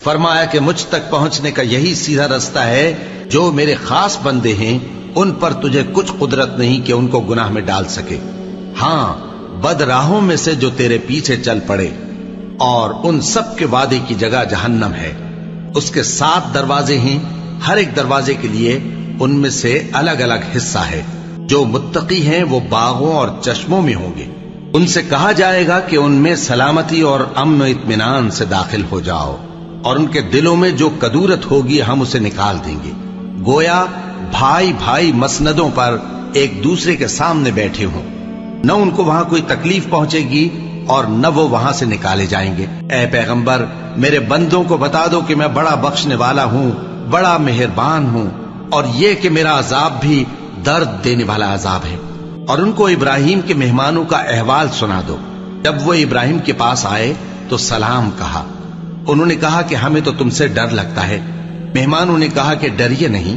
فرمایا کہ مجھ تک پہنچنے کا یہی سیدھا راستہ ہے، جو میرے خاص بندے ہیں ان پر تجھے کچھ قدرت نہیں کہ ان کو گناہ میں ڈال سکے۔ ہاں، بد راہوں میں سے جو تیرے پیچھے چل پڑے، اور ان سب کے وعدے کی جگہ جہنم ہے، اس کے 7 دروازے ہیں، ہر ایک دروازے کے لیے ان میں سے الگ الگ حصہ ہے۔ جو متقی ہیں وہ باغوں اور چشموں میں ہوں گے، ان سے کہا جائے گا کہ ان میں سلامتی اور امن و اطمینان سے داخل ہو جاؤ، اور ان کے دلوں میں جو کدورت ہوگی ہم اسے نکال دیں گے، گویا بھائی بھائی مسندوں پر ایک دوسرے کے سامنے بیٹھے ہوں، نہ ان کو وہاں کوئی تکلیف پہنچے گی اور نہ وہ وہاں سے نکالے جائیں گے۔ اے پیغمبر، میرے بندوں کو بتا دو کہ میں بڑا بخشنے والا ہوں، بڑا مہربان ہوں، اور یہ کہ میرا عذاب بھی درد دینے والا عذاب ہے۔ اور ان کو ابراہیم کے مہمانوں کا احوال سنا دو۔ جب وہ ابراہیم کے پاس آئے تو سلام کہا، انہوں نے کہا کہ ہمیں تو تم سے ڈر لگتا ہے۔ مہمانوں نے کہا کہ ڈریے نہیں،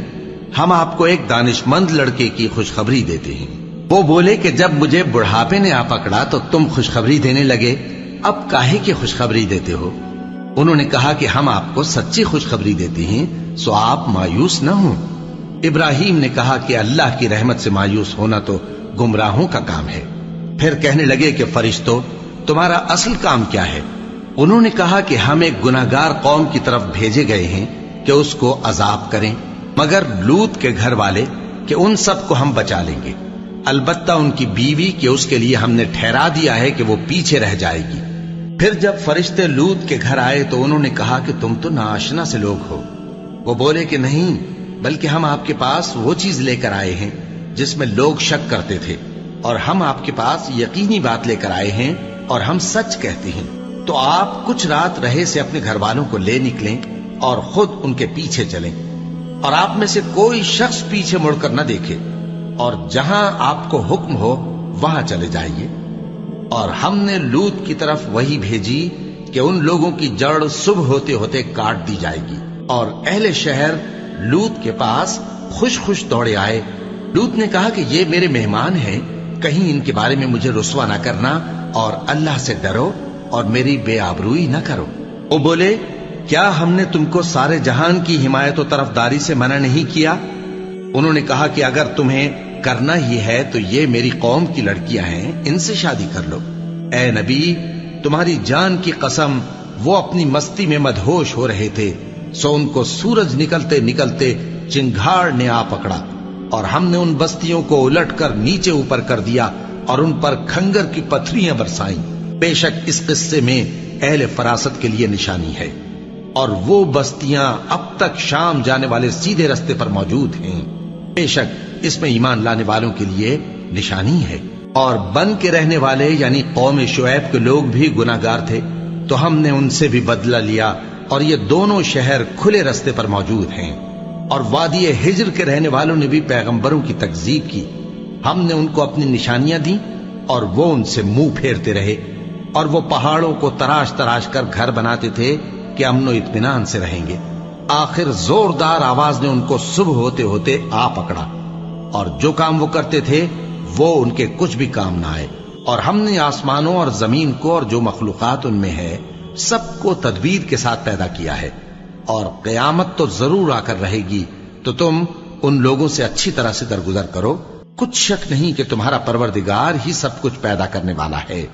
ہم آپ کو ایک دانش مند لڑکے کی خوشخبری دیتے ہیں۔ وہ بولے کہ جب مجھے بڑھاپے نے آ پکڑا تو تم خوشخبری دینے لگے، اب کاہے کی خوشخبری دیتے ہو؟ انہوں نے کہا کہ ہم آپ کو سچی خوشخبری دیتے ہیں، سو آپ مایوس نہ ہوں۔ ابراہیم نے کہا کہ اللہ کی رحمت سے مایوس ہونا تو گمراہوں کا کام ہے۔ پھر کہنے لگے کہ فرشتوں، تمہارا اصل کام کیا ہے؟ انہوں نے کہا کہ ہم ایک گناہگار قوم کی طرف بھیجے گئے ہیں کہ اس کو عذاب کریں، مگر لوط کے گھر والے کہ ان سب کو ہم بچا لیں گے، البتہ ان کی بیوی کہ اس کے لیے ہم نے ٹھہرا دیا ہے کہ وہ پیچھے رہ جائے گی۔ پھر جب فرشتے لوط کے گھر آئے تو انہوں نے کہا کہ تم تو ناآشنا سے لوگ ہو۔ وہ بولے کہ نہیں، بلکہ ہم آپ کے پاس وہ چیز لے کر آئے ہیں جس میں لوگ شک کرتے تھے، اور ہم آپ کے پاس یقینی بات لے کر آئے ہیں اور ہم سچ کہتے ہیں۔ تو آپ کچھ رات رہے سے اپنے گھر والوں کو لے نکلیں اور خود ان کے پیچھے چلیں، اور آپ میں سے کوئی شخص پیچھے مڑ کر نہ دیکھے، اور جہاں آپ کو حکم ہو وہاں چلے جائیے۔ اور ہم نے لوط کی طرف وحی بھیجی کہ ان لوگوں کی جڑ صبح ہوتے ہوتے کاٹ دی جائے گی، اور اہل شہر لوط کے پاس خوش خوش دوڑے آئے۔ لوط نے کہا کہ یہ میرے مہمان ہیں، کہیں ان کے بارے میں مجھے رسوا نہ کرنا، اور اللہ سے ڈرو اور میری بے آبروئی نہ کرو۔ وہ بولے، کیا ہم نے تم کو سارے جہان کی حمایت و طرفداری سے منع نہیں کیا؟ انہوں نے کہا کہ اگر تمہیں کرنا ہی ہے تو یہ میری قوم کی لڑکیاں ہیں، ان سے شادی کر لو۔ اے نبی، تمہاری جان کی قسم، وہ اپنی مستی میں مدہوش ہو رہے تھے، سو ان کو سورج نکلتے نکلتے چنگھاڑ نے آ پکڑا، اور ہم نے ان بستیوں کو الٹ کر نیچے اوپر کر دیا اور ان پر کھنگر کی پتھریاں برسائیں۔ بے شک اس قصے میں اہل فراست کے لیے نشانی ہے، اور وہ بستیاں اب تک شام جانے والے سیدھے رستے پر موجود ہیں۔ بے شک اس میں ایمان لانے والوں کے لیے نشانی ہے۔ اور بن کے رہنے والے یعنی قوم شعیب کے لوگ بھی گناہگار تھے، تو ہم نے ان سے بھی بدلہ لیا، اور یہ دونوں شہر کھلے رستے پر موجود ہیں۔ اور وادی ہجر کے رہنے والوں نے بھی پیغمبروں کی تکذیب کی، ہم نے ان کو اپنی نشانیاں دی اور وہ ان سے منہ پھیرتے رہے، اور وہ پہاڑوں کو تراش تراش کر گھر بناتے تھے کہ امن و اطمینان سے رہیں گے۔ آخر زوردار آواز نے ان کو صبح ہوتے ہوتے آ پکڑا، اور جو کام وہ کرتے تھے وہ ان کے کچھ بھی کام نہ آئے۔ اور ہم نے آسمانوں اور زمین کو اور جو مخلوقات ان میں ہے سب کو تدبیر کے ساتھ پیدا کیا ہے، اور قیامت تو ضرور آ کر رہے گی، تو تم ان لوگوں سے اچھی طرح سے درگزر کرو۔ کچھ شک نہیں کہ تمہارا پروردگار ہی سب کچھ پیدا کرنے والا ہے۔